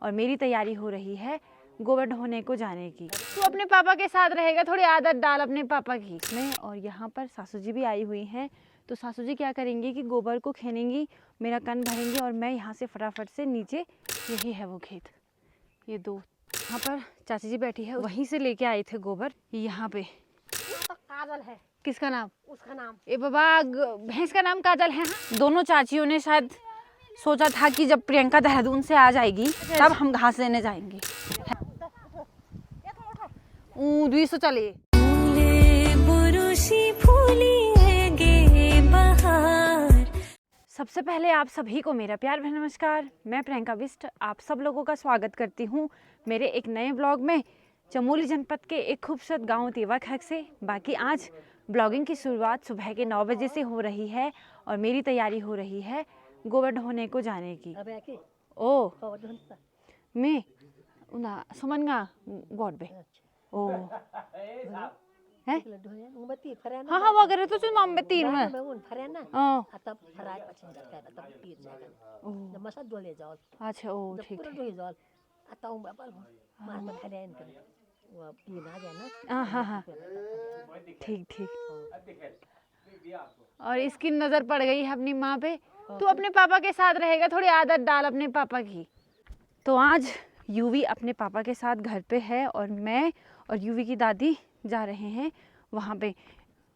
और मेरी तैयारी हो रही है गोबर ढोने को जाने की। तू अपने पापा के साथ रहेगा, थोड़ी आदत डाल अपने पापा की में। और यहाँ पर सासू जी भी आई हुई हैं, तो सासू जी क्या करेंगी कि गोबर को खेनेंगी, मेरा कन भरेंगी और मैं यहाँ से फटाफट से नीचे, यही है वो खेत, ये दो, यहाँ पर चाची जी बैठी है, वहीं से लेके आए थे गोबर यहाँ पे। तो काजल है, किसका नाम? उसका नाम। ए बाबा, भैंस का नाम काजल है। हाँ? दोनों चाचियों ने शायद सोचा था कि जब प्रियंका देहरादून से आ जाएगी तब हम घास लेने जाएंगे। 200 चलिए। सबसे पहले आप सभी को मेरा प्यार भरा नमस्कार। मैं प्रियंका बिष्ट आप सब लोगों का स्वागत करती हूँ मेरे एक नए ब्लॉग में, चमोली जनपद के एक खूबसूरत गांव तेवाखक से। बाकी आज ब्लॉगिंग की शुरुआत सुबह के 9 बजे से हो रही है और मेरी तैयारी हो रही है गोबर ढोने को जाने की। ओ मैं उना सुमनगा गोड बे ओ है हाँ हाँ वगैरह तो सुन मम्मी तीर में ओ अच्छा ओ ठीक हाँ हाँ हाँ ठीक ठीक। और इसकी नजर पड़ गई है अपनी माँ पे। तू अपने पापा के साथ रहेगा, थोड़ी आदत डाल अपने पापा की। तो आज यूवी अपने पापा के साथ घर पे है और मैं और यूवी की दादी जा रहे हैं वहाँ पे,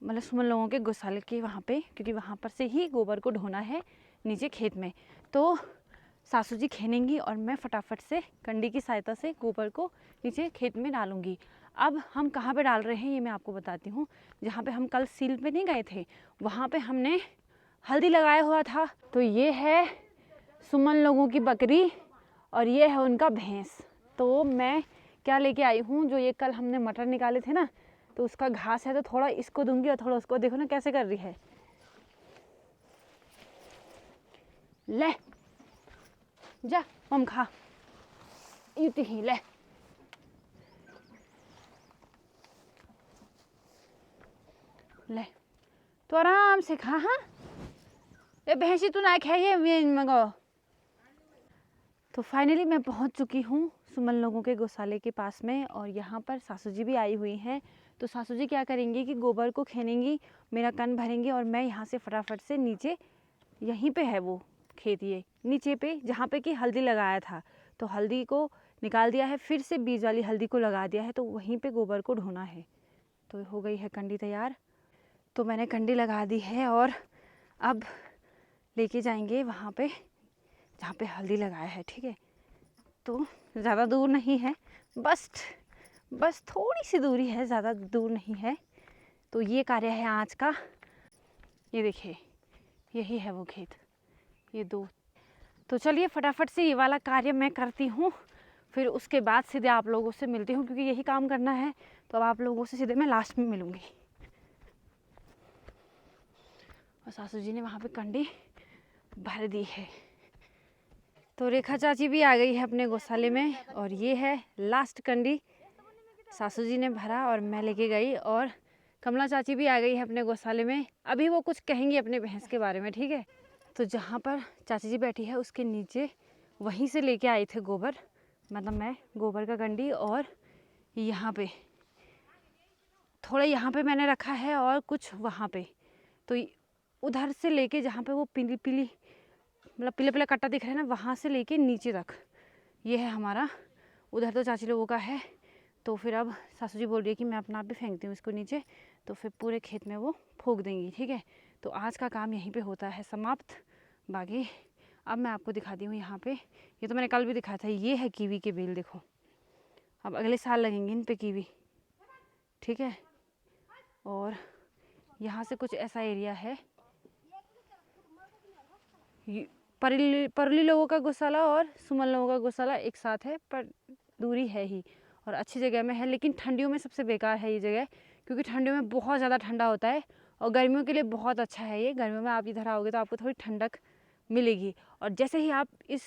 मतलब सुमन लोगों के गौशाले के वहाँ पे, क्योंकि वहाँ पर से ही गोबर को ढोना है नीचे खेत में। तो सासू जी खेनेंगी और मैं फटाफट से कंडी की सहायता से गोबर को नीचे खेत में डालूंगी। अब हम कहाँ पे डाल रहे हैं ये मैं आपको बताती हूँ। जहाँ पे हम कल सील पे नहीं गए थे वहाँ पे हमने हल्दी लगाया हुआ था। तो ये है सुमन लोगों की बकरी और ये है उनका भैंस। तो मैं क्या लेके आई हूँ, जो ये कल हमने मटर निकाले थे ना, तो उसका घास है, तो थोड़ा इसको दूंगी और थोड़ा उसको। देखो ना कैसे कर रही है, ले जा मम खा युति ही ले। ले तो आराम से खा। हाँ ये भैंसी तू ना खाइए मंगो। तो फाइनली मैं पहुंच चुकी हूँ सुमन लोगों के गौशाले के पास में और यहाँ पर सासू जी भी आई हुई हैं। तो सासू जी क्या करेंगी कि गोबर को खेनेंगी, मेरा कन भरेंगे और मैं यहाँ से फटाफट से नीचे, यहीं पे है वो खेत, ये नीचे पे जहाँ पे कि हल्दी लगाया था, तो हल्दी को निकाल दिया है, फिर से बीज वाली हल्दी को लगा दिया है, तो वहीं पे गोबर को ढोना है। तो हो गई है कंडी तैयार। तो मैंने कंडी लगा दी है और अब लेके जाएंगे वहाँ पे जहाँ पे हल्दी लगाया है। ठीक है, तो ज़्यादा दूर नहीं है, बस थोड़ी सी दूरी है, ज़्यादा दूर नहीं है। तो ये कार्य है आज का। ये देखिए यही है वो खेत, ये दो। तो चलिए फटाफट से ये वाला कार्य मैं करती हूँ, फिर उसके बाद सीधे आप लोगों से मिलती हूँ, क्योंकि यही काम करना है। तो अब आप लोगों से सीधे मैं लास्ट में मिलूँगी। और सासू जी ने वहाँ पे कंडी भर दी है। तो रेखा चाची भी आ गई है अपने गौशाले में और ये है लास्ट कंडी, सासू जी ने भरा और मैं लेके गई। और कमला चाची भी आ गई है अपने गौशाले में, अभी वो कुछ कहेंगी अपने भैंस के बारे में। ठीक है, तो जहाँ पर चाची जी बैठी है उसके नीचे वहीं से लेके आए थे गोबर, मतलब मैं गोबर का कंडी। और यहाँ पे थोड़ा यहाँ पे मैंने रखा है और कुछ वहाँ पे। तो उधर से लेके जहाँ पे वो पीली पीली मतलब पीले पीले कट्टा दिख रहा है ना, वहाँ से लेके नीचे तक ये है हमारा। उधर तो चाची लोगों का है। तो फिर अब सासू जी बोल रही है कि मैं अपना आप भी फेंकती हूँ इसको नीचे, तो फिर पूरे खेत में वो फूंक देंगी। ठीक है, तो आज का काम यहीं पे होता है समाप्त। बाकी अब मैं आपको दिखाती हूँ यहाँ पे, ये तो मैंने कल भी दिखाया था, ये है कीवी के बेल। देखो अब अगले साल लगेंगे इन पे कीवी। ठीक है, और यहाँ से कुछ ऐसा एरिया है, परली लोगों का गौशाला और सुमन लोगों का गौशाला एक साथ है, पर दूरी है ही और अच्छी जगह में है। लेकिन ठंडियों में सबसे बेकार है ये जगह, क्योंकि ठंडियों में बहुत ज़्यादा ठंडा होता है और गर्मियों के लिए बहुत अच्छा है ये। गर्मियों में आप इधर आओगे तो आपको थोड़ी ठंडक मिलेगी, और जैसे ही आप इस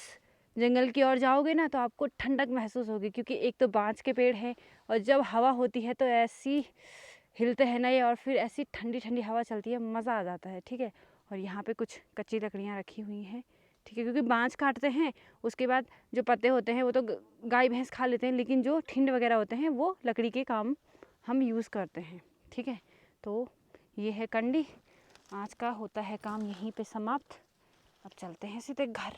जंगल की ओर जाओगे ना तो आपको ठंडक महसूस होगी, क्योंकि एक तो बाँस के पेड़ हैं और जब हवा होती है तो ऐसी हिलते हैं ना ये, और फिर ऐसी ठंडी ठंडी हवा चलती है, मज़ा आ जाता है। ठीक है, और यहाँ पे कुछ कच्ची लकड़ियाँ रखी हुई हैं ठीक है, क्योंकि बाँझ काटते हैं उसके बाद जो पत्ते होते हैं वो तो गाय भैंस खा लेते हैं, लेकिन जो ठिंड वगैरह होते हैं वो लकड़ी के काम हम यूज़ करते हैं। ठीक है, तो ये है कंडी। आज का होता है काम यहीं पे समाप्त। अब चलते हैं सीधे घर।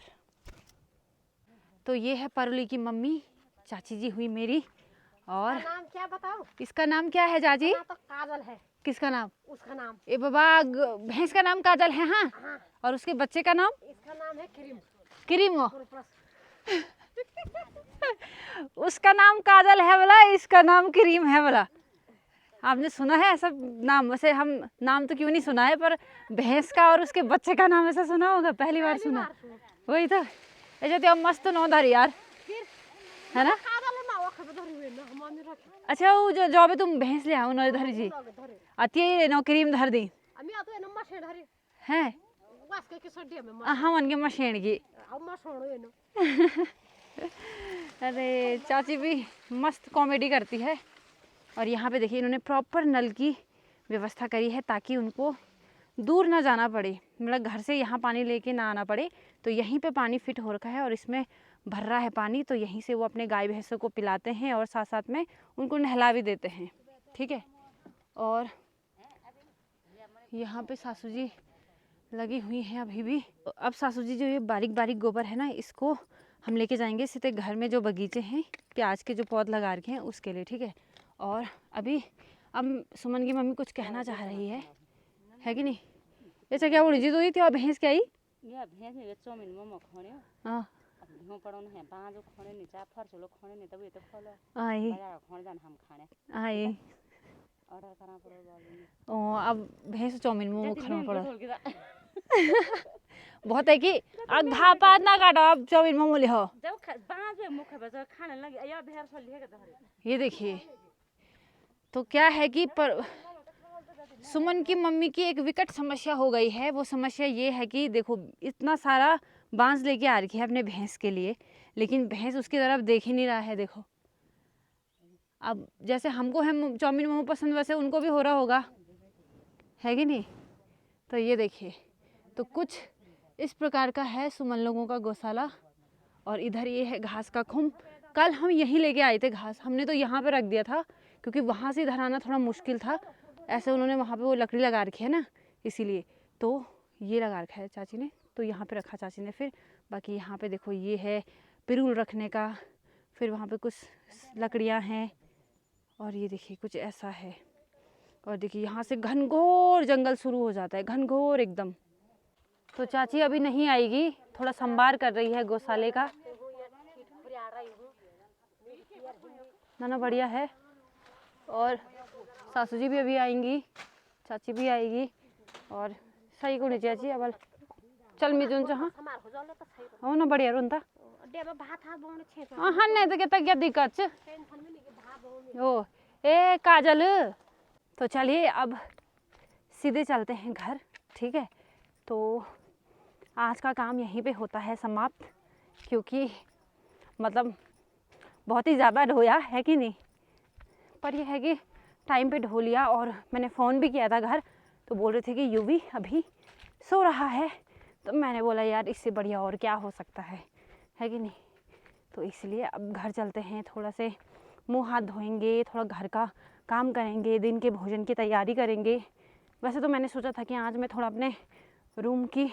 तो ये है परुली की मम्मी, चाची जी हुई मेरी। और नाम क्या बताओ? इसका नाम क्या है चाची? ना तो काजल है। किसका नाम? उसका नाम। ए बाबा, भैंस का नाम काजल है। हाँ, हाँ। और उसके बच्चे का नाम? इसका नाम है क्रीम। क्रीम। पुरपस। उसका नाम काजल है बोला, इसका नाम क्रीम है बोला। आपने सुना है ऐसा नाम? वैसे हम नाम तो क्यों नहीं सुना है, पर भैंस का और उसके बच्चे का नाम ऐसा सुना होगा, पहली बार सुना। वही तो ऐसे तो मस्त नौ धरी यार, है ना? अच्छा, वो जो जॉब तुम भैंस ले आओ ना धरी जी, अति नो क्रीम धर दी है। हाँ, मन के मशीन की। अरे चाची भी मस्त कॉमेडी करती है। और यहाँ पे देखिए इन्होंने प्रॉपर नल की व्यवस्था करी है ताकि उनको दूर ना जाना पड़े, मतलब घर से यहाँ पानी लेके ना आना पड़े। तो यहीं पे पानी फिट हो रखा है और इसमें भर रहा है पानी, तो यहीं से वो अपने गाय भैंसों को पिलाते हैं और साथ साथ में उनको नहला भी देते हैं। ठीक है, और यहाँ पे सासू जी लगी हुई हैं अभी भी। अब सासू जी जो ये बारीक बारीक गोबर है ना, इसको हम लेके जाएंगे सीधे घर में जो बगीचे हैं, प्याज के जो पौध लगा रखे हैं उसके लिए। ठीक है, और अभी अब सुमन की मम्मी कुछ कहना चाह रही है कि नहीं? ऐसा क्या उड़ी जी तो थी और भैंस क्या ही? या भैंस ने चौमिन मोमो खाने। हां, अब ढो पड़ोन है बाजो खाने नहीं चा फर चलो खाने नहीं तब ये तो खोलो आई बाजार खाने जान हम खाने आई। ऑर्डर करना पड़ेगा। ओ, अब भैंस चौमिन मोमो खाना पड़ा। जब बहुत है कि आधा पात ना काटो, अब चौमिन मोमो ले हो। बाजो मुख बजा खाने लगे या भैंस ले के धरे। ये देखिए, तो क्या है कि पर सुमन की मम्मी की एक विकट समस्या हो गई है। वो समस्या ये है कि देखो इतना सारा बांस लेके आ रखी है अपने भैंस के लिए, लेकिन भैंस उसकी तरफ देख ही नहीं रहा है। देखो, अब जैसे हमको है चाउमीन मोमो पसंद, वैसे उनको भी हो रहा होगा, है कि नहीं? तो ये देखिए, तो कुछ इस प्रकार का है सुमन लोगों का गौशाला। और इधर ये है घास का खुम। कल हम यहीं लेके आए थे घास, हमने तो यहाँ पे रख दिया था क्योंकि वहाँ से इधर आना थोड़ा मुश्किल था। ऐसे उन्होंने वहाँ पे वो लकड़ी लगा रखी है ना, इसीलिए तो ये लगा रखा है चाची ने, तो यहाँ पे रखा चाची ने। फिर बाकी यहाँ पे देखो ये है पिरूल रखने का, फिर वहाँ पे कुछ लकड़ियाँ हैं, और ये देखिए कुछ ऐसा है। और देखिए यहाँ से घनघोर जंगल शुरू हो जाता है, घनघोर एकदम। तो चाची अभी नहीं आएगी, थोड़ा संभार कर रही है गौशाले का। ना बढ़िया है। और सासू जी भी अभी आएंगी, चाची भी आएगी, और सही को नहीं चाची अब चल मिजुन चाह हो ना बढ़िया रुन था। हाँ नहीं तो क्या दिक्कत छ ओ ए काजल। तो चलिए अब सीधे चलते हैं घर। ठीक है, तो आज का काम यहीं पे होता है समाप्त, क्योंकि मतलब बहुत ही ज़्यादा ढोया है कि नहीं, पर यह है कि टाइम पे ढो लिया। और मैंने फ़ोन भी किया था घर, तो बोल रहे थे कि यूवी अभी सो रहा है, तो मैंने बोला यार इससे बढ़िया और क्या हो सकता है कि नहीं। तो इसलिए अब घर चलते हैं, थोड़ा से मुंह हाथ धोएंगे, थोड़ा घर का काम करेंगे, दिन के भोजन की तैयारी करेंगे। वैसे तो मैंने सोचा था कि आज मैं थोड़ा अपने रूम की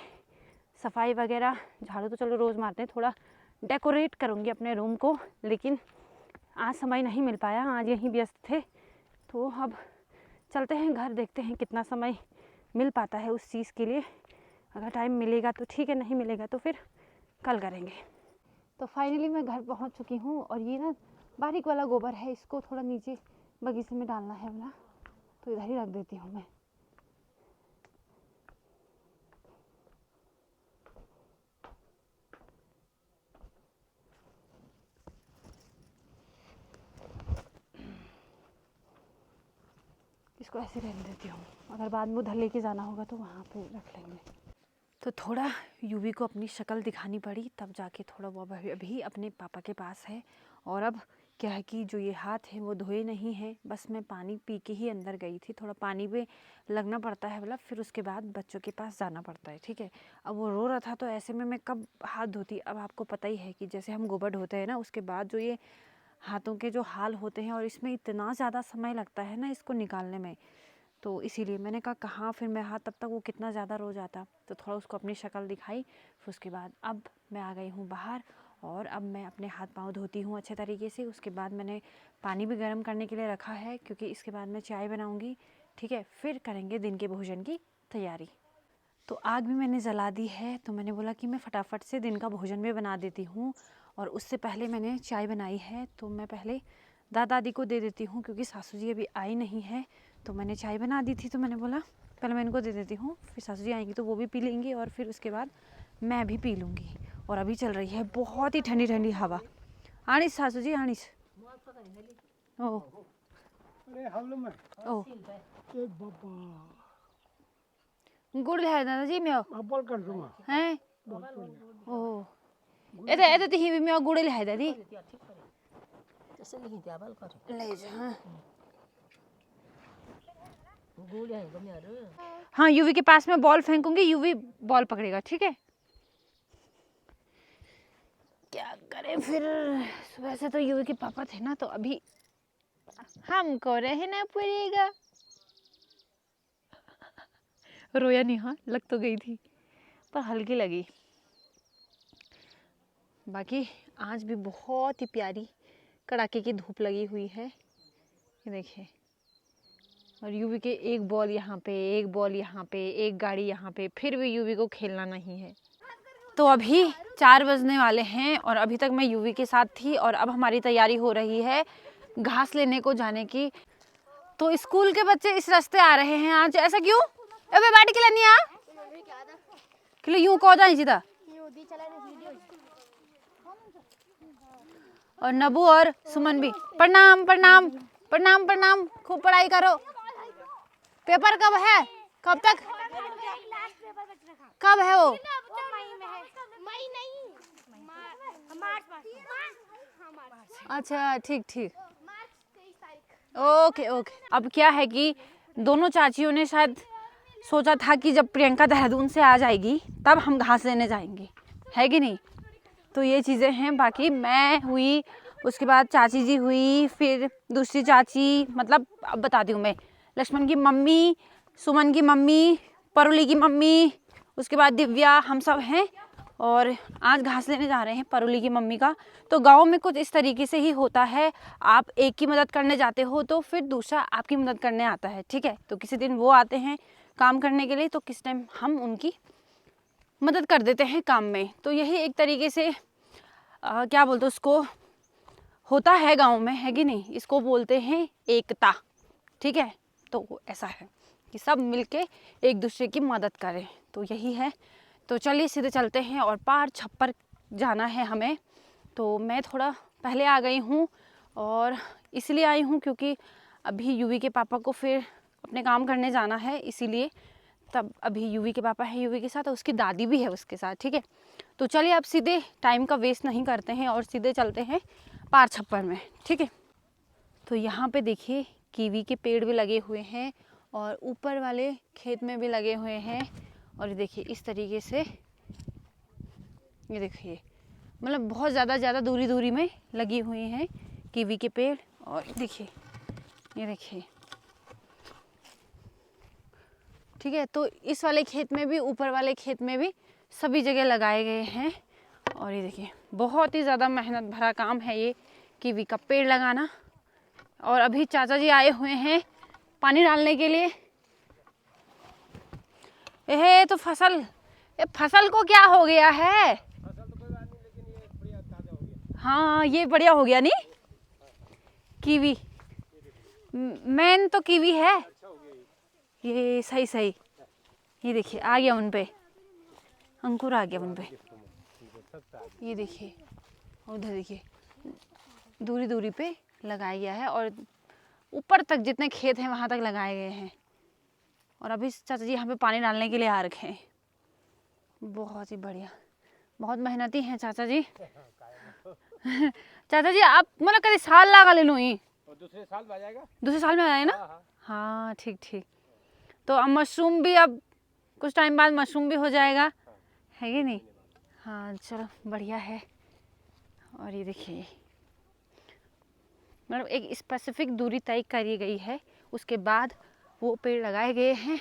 सफाई वगैरह, झाड़ू तो चलो रोज़ मारते हैं, थोड़ा डेकोरेट करूँगी अपने रूम को, लेकिन आज समय नहीं मिल पाया, आज यहीं व्यस्त थे। तो अब चलते हैं घर, देखते हैं कितना समय मिल पाता है उस चीज़ के लिए। अगर टाइम मिलेगा तो ठीक है, नहीं मिलेगा तो फिर कल करेंगे। तो फाइनली मैं घर पहुंच चुकी हूँ, और ये ना बारीक वाला गोबर है, इसको थोड़ा नीचे बगीचे में डालना है वाला, तो इधर ही रख देती हूँ मैं। इसको ऐसे रहने देती हूँ, अगर बाद में उधर लेके जाना होगा तो वहाँ पे रख लेंगे। तो थोड़ा यूवी को अपनी शक्ल दिखानी पड़ी, तब जाके थोड़ा वो अभी अपने पापा के पास है। और अब क्या है कि जो ये हाथ है वो धोए नहीं हैं, बस मैं पानी पी के ही अंदर गई थी। थोड़ा पानी पे लगना पड़ता है, मतलब फिर उसके बाद बच्चों के पास जाना पड़ता है, ठीक है। अब वो रो रहा था तो ऐसे में मैं कब हाथ धोती। अब आपको पता ही है कि जैसे हम गोबर धोते हैं ना, उसके बाद जो ये हाथों के जो हाल होते हैं, और इसमें इतना ज़्यादा समय लगता है ना इसको निकालने में, तो इसीलिए मैंने कहा कहाँ फिर मैं हाथ, तब तक वो कितना ज़्यादा रो जाता। तो थोड़ा उसको अपनी शक्ल दिखाई, फिर उसके बाद अब मैं आ गई हूँ बाहर, और अब मैं अपने हाथ पाँव धोती हूँ अच्छे तरीके से। उसके बाद मैंने पानी भी गर्म करने के लिए रखा है, क्योंकि इसके बाद मैं चाय बनाऊँगी, ठीक है। फिर करेंगे दिन के भोजन की तैयारी। तो आग भी मैंने जला दी है, तो मैंने बोला कि मैं फटाफट से दिन का भोजन भी बना देती हूँ। और उससे पहले मैंने चाय बनाई है, तो मैं पहले दादा दादी को दे देती हूँ, क्योंकि सासू जी अभी आई नहीं है। तो मैंने चाय बना दी थी, तो मैंने बोला पहले मैं इनको दे देती हूँ, फिर सासू जी आएंगी तो वो भी पी लेंगी, और फिर उसके बाद मैं भी पी लूँगी। और अभी चल रही है बहुत ही ठंडी ठंडी हवा। आनिस सासू जी आनिस। ओ ओ गुड़ है दादाजी मैं हैं ओ एता तिही भी मैं गुड़ है दादी ले जा। हाँ यूवी के पास में बॉल फेंकूंगी, यूवी बॉल पकड़ेगा, ठीक है। क्या करें फिर, वैसे तो यूवी के पापा थे ना, तो अभी हमको रहना पड़ेगा। रोया नहीं, हाँ लग तो गई थी पर हल्की लगी। बाकी आज भी बहुत ही प्यारी कड़ाके की धूप लगी हुई है, ये देखिए। और यूवी के एक बॉल यहाँ पे, एक बॉल यहाँ पे, एक गाड़ी यहाँ पे, फिर भी यूवी को खेलना नहीं है। तो अभी 4 बजने वाले हैं, और अभी तक मैं यूवी के साथ थी, और अब हमारी तैयारी हो रही है घास लेने को जाने की। तो स्कूल के बच्चे इस रास्ते आ रहे हैं आज, ऐसा क्यों? अबे बाटी के लिए आ किलो यूं को जाए सीधा। और नबू और सुमन भी प्रणाम प्रणाम प्रणाम प्रणाम, खूब पढ़ाई करो। पेपर कब है, कब तक, कब है वो? अच्छा ठीक ठीक, ओके ओके। अब क्या है कि दोनों चाचियों ने शायद सोचा था कि जब प्रियंका देहरादून से आ जाएगी तब हम घास लेने जाएंगे, है कि नहीं। तो ये चीज़ें हैं। बाकी मैं हुई, उसके बाद चाची जी हुई, फिर दूसरी चाची, मतलब अब बताती हूँ मैं, लक्ष्मण की मम्मी, सुमन की मम्मी, परुली की मम्मी, उसके बाद दिव्या, हम सब हैं। और आज घास लेने जा रहे हैं परुली की मम्मी का। तो गांव में कुछ इस तरीके से ही होता है, आप एक की मदद करने जाते हो तो फिर दूसरा आपकी मदद करने आता है, ठीक है। तो किसी दिन वो आते हैं काम करने के लिए, तो किस टाइम हम उनकी मदद कर देते हैं काम में। तो यही एक तरीके से क्या बोलते उसको, होता है गांव में, है कि नहीं। इसको बोलते हैं एकता, ठीक है। तो ऐसा है कि सब मिलके एक दूसरे की मदद करें, तो यही है। तो चलिए सीधे चलते हैं, और पार छप्पर जाना है हमें। तो मैं थोड़ा पहले आ गई हूँ, और इसलिए आई हूँ क्योंकि अभी यूवी के पापा को फिर अपने काम करने जाना है, इसीलिए। तब अभी यूवी के पापा है यूवी के साथ, और उसकी दादी भी है उसके साथ, ठीक है। तो चलिए अब सीधे टाइम का वेस्ट नहीं करते हैं, और सीधे चलते हैं पार छप्पर में, ठीक है। तो यहाँ पे देखिए कीवी के पेड़ भी लगे हुए हैं, और ऊपर वाले खेत में भी लगे हुए हैं। और ये देखिए इस तरीके से, ये देखिए मतलब बहुत ज़्यादा दूरी दूरी में लगी हुई हैं कीवी के पेड़। और देखिए ये देखिए, ठीक है। तो इस वाले खेत में भी, ऊपर वाले खेत में भी, सभी जगह लगाए गए हैं। और ये देखिए बहुत ही ज़्यादा मेहनत भरा काम है ये कीवी का पेड़ लगाना। और अभी चाचा जी आए हुए हैं पानी डालने के लिए। ये तो फसल को क्या हो गया है? हाँ ये बढ़िया हो गया नहीं, कीवी मेन तो कीवी है ये, सही सही। ये देखिए आ गया उन पे, अंकुर आ गया उन पे। ये देखिए उधर देखिए दूरी दूरी पे लगाया गया है, और ऊपर तक जितने खेत हैं वहाँ तक लगाए गए हैं। और अभी चाचा जी यहाँ पे पानी डालने के लिए आ रखे हैं। बहुत ही बढ़िया, बहुत मेहनती हैं चाचा जी। चाचा जी आप मतलब कभी साल लगा ले लूँ और दूसरे साल में आ जाएगा। दूसरे साल में आए ना। हाँ हाँ। हाँ ठीक ठीक। तो अब मशरूम भी अब कुछ टाइम बाद मशरूम भी हो जाएगा, है कि नहीं। हाँ चलो बढ़िया है। और ये देखिए मतलब एक स्पेसिफिक दूरी तय करी गई है, उसके बाद वो पेड़ लगाए गए हैं।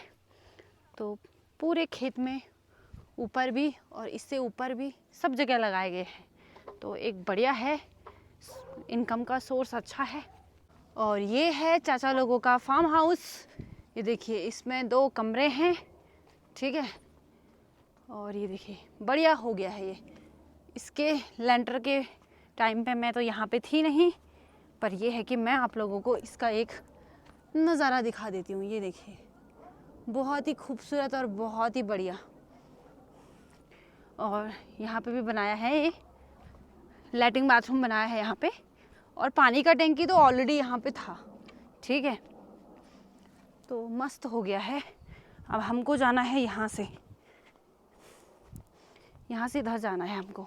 तो पूरे खेत में ऊपर भी और इससे ऊपर भी सब जगह लगाए गए हैं। तो एक बढ़िया है, इनकम का सोर्स अच्छा है। और ये है चाचा लोगों का फार्म हाउस। ये देखिए इसमें 2 कमरे हैं, ठीक है। और ये देखिए बढ़िया हो गया है ये। इसके लेंटर के टाइम पे मैं तो यहाँ पे थी नहीं, पर ये है कि मैं आप लोगों को इसका एक नज़ारा दिखा देती हूँ। ये देखिए बहुत ही खूबसूरत और बहुत ही बढ़िया। और यहाँ पे भी बनाया है ये लैट्रिन बाथरूम बनाया है यहाँ पे, और पानी का टैंकी तो ऑलरेडी यहाँ पे था, ठीक है। तो मस्त हो गया है। अब हमको जाना है यहाँ से इधर जाना है हमको।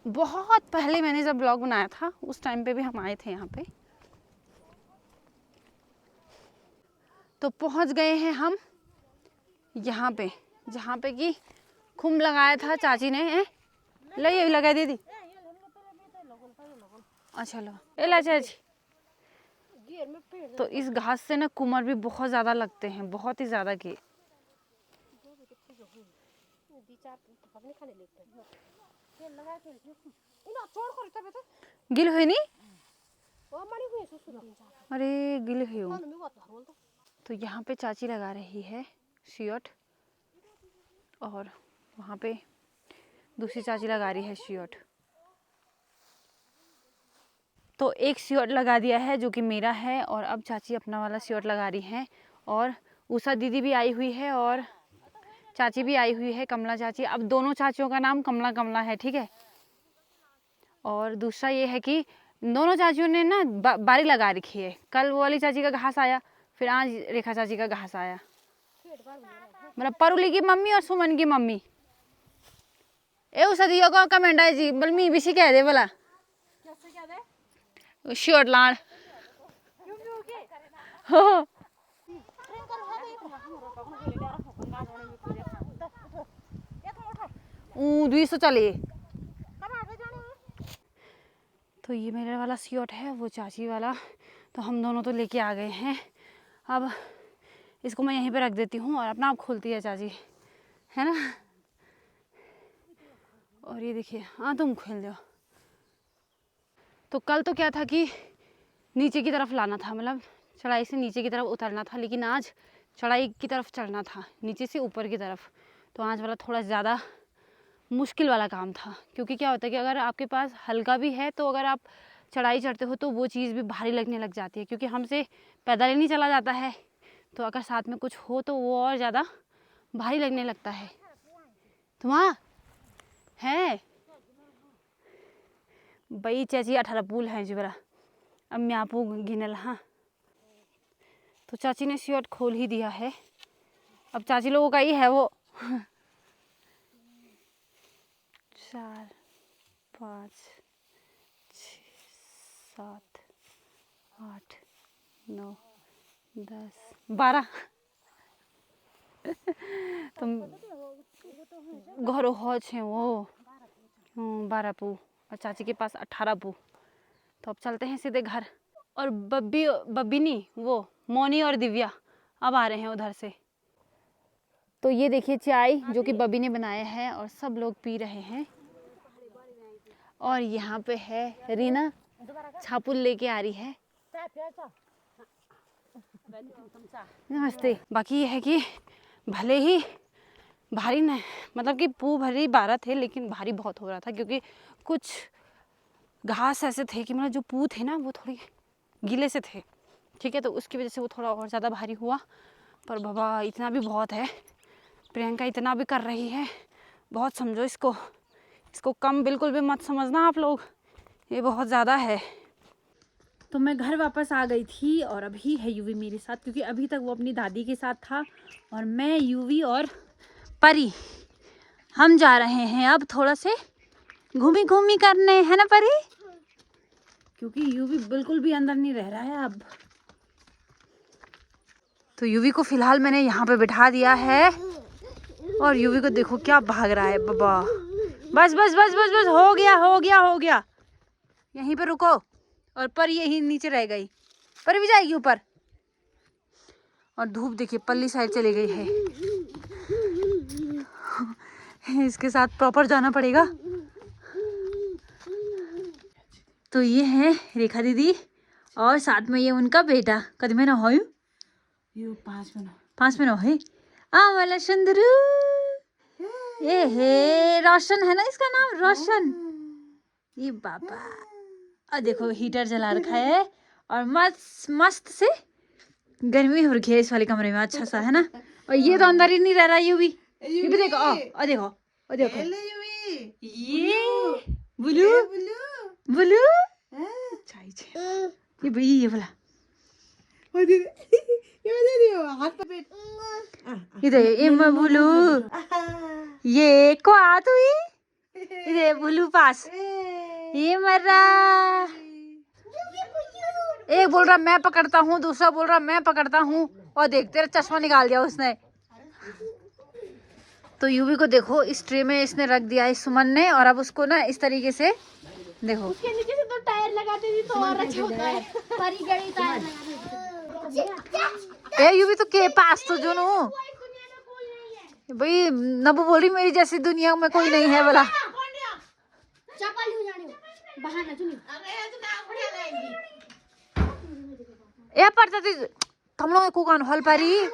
बहुत पहले मैंने जब ब्लॉग बनाया था उस टाइम पे भी हम आए थे यहाँ पे। तो पहुँच गए हैं हम यहाँ पे जहाँ पे कि खुम्ब लगाया था चाची ने। ले ये भी लगा दीदी। अच्छा लो ए ला चाची। तो इस घास से ना कुमर भी बहुत ज़्यादा लगते हैं, बहुत ही ज़्यादा के। गिल हुई नहीं, अरे गिल हुई। तो यहाँ पे चाची लगा रही है शियोट, और वहाँ पे दूसरी चाची लगा रही है शियोट। तो एक शियोट लगा दिया है जो कि मेरा है, और अब चाची अपना वाला शियोट लगा रही है। और उषा दीदी भी आई हुई है और चाची भी आई हुई है, कमला चाची। अब दोनों चाचियों का नाम कमला कमला है, ठीक है। और दूसरा ये है कि दोनों चाचियों ने ना बारी लगा रखी है। कल वो वाली चाची का घास आया, फिर आज रेखा चाची का घास आया। मतलब परुली की मम्मी और सुमन की मम्मी। ए उषा दीदी को कमेंट आए जी बल्मी भी कह दे बोला शर्ट लाड़ हो। ऊ 200 चले। तो ये मेरे वाला शियोट है, वो चाची वाला। तो हम दोनों तो लेके आ गए हैं। अब इसको मैं यहीं पे रख देती हूँ और अपना आप खोलती है चाची, है ना। और ये देखिए, हाँ तुम खोल दो। तो कल तो क्या था कि नीचे की तरफ लाना था, मतलब चढ़ाई से नीचे की तरफ उतरना था, लेकिन आज चढ़ाई की तरफ चढ़ना था, नीचे से ऊपर की तरफ। तो आज वाला थोड़ा ज़्यादा मुश्किल वाला काम था, क्योंकि क्या होता है कि अगर आपके पास हल्का भी है तो अगर आप चढ़ाई चढ़ते हो तो वो चीज़ भी भारी लगने लग जाती है, क्योंकि हमसे पैदल ही नहीं चला जाता है। तो अगर साथ में कुछ हो तो वो और ज़्यादा भारी लगने लगता है। तो वहाँ है बई चाची 18 पुल है जी बरा। अब मैं आपको गिनल। हाँ तो चाची ने शियोट खोल ही दिया है। अब चाची लोगों का ही है वो 4 5 6 7 8 9 10 12 तुम घर हो छे वो 12 पू और चाची के पास 18 पू। तो अब चलते हैं सीधे घर। और बब्बी नहीं, वो मोनी और दिव्या अब आ रहे हैं उधर से। तो ये देखिए चाय जो कि बब्बी ने बनाया है और सब लोग पी रहे हैं। और यहाँ पे है रीना, छापुल लेके आ रही है। नमस्ते। बाकी ये है कि भले ही भारी न, मतलब कि पू भरी 12 थे, लेकिन भारी बहुत हो रहा था, क्योंकि कुछ घास ऐसे थे कि मतलब जो पू थे ना वो थोड़ी गीले से थे, ठीक है। तो उसकी वजह से वो थोड़ा और ज़्यादा भारी हुआ। पर बाबा इतना भी बहुत है, प्रियंका इतना भी कर रही है बहुत, समझो इसको कम बिल्कुल भी मत समझना आप लोग, ये बहुत ज़्यादा है। तो मैं घर वापस आ गई थी और अभी है यूवी मेरे साथ, क्योंकि अभी तक वो अपनी दादी के साथ था और मैं, यूवी और परी हम जा रहे हैं अब थोड़ा से घूमी घूमी करने, है ना परी? क्योंकि यूवी बिल्कुल भी अंदर नहीं रह रहा है अब। तो यूवी को फिलहाल मैंने यहाँ पे बिठा दिया है और यूवी को देखो क्या भाग रहा है बाबा। बस बस बस बस बस, हो गया हो गया हो गया। यहीं पे रुको। और पर यही नीचे रह गई, पर भी जाएगी ऊपर। और धूप देखिए पल्ली साइड चली गई है। इसके साथ प्रॉपर जाना पड़ेगा। तो ये है रेखा दीदी और साथ में ये उनका बेटा। कद में ना हो यू 5 में ना है। वाला सुंदरू, ये है रोशन, है ना इसका नाम, रोशन। ये बाबा, और देखो हीटर जला रखा है और मस्त मस्त से गर्मी हो रखी है इस वाले कमरे में, अच्छा सा, है ना। और ये तो अंदर ही नहीं रह रहा। ये भी देखो, और देखो, और देखो ये बुलू बुलू। ये भाई ये बोला इधर ये बुलू, ये को आ तू इधर बुलू पास, ये मरा। एक बोल रहा मैं पकड़ता हूँ, दूसरा बोल रहा मैं पकड़ता हूँ। और देख तेरा चश्मा निकाल दिया उसने। तो यूवी को देखो इस ट्रे में इसने रख दिया है सुमन ने, और अब उसको ना इस तरीके से देखो, उसके नीचे से तो टायर लगाते थी तो और अच्छा होता है। परी गड़ी टायर लगाते। ए यूवी तो के पास तो जो नु भाई नबू बोल रही मेरी जैसी दुनिया में कोई नहीं है बोला। चपल हो जाने बहाना सुनी। ए पड़ता थी हम लोग को कान हॉल पारी।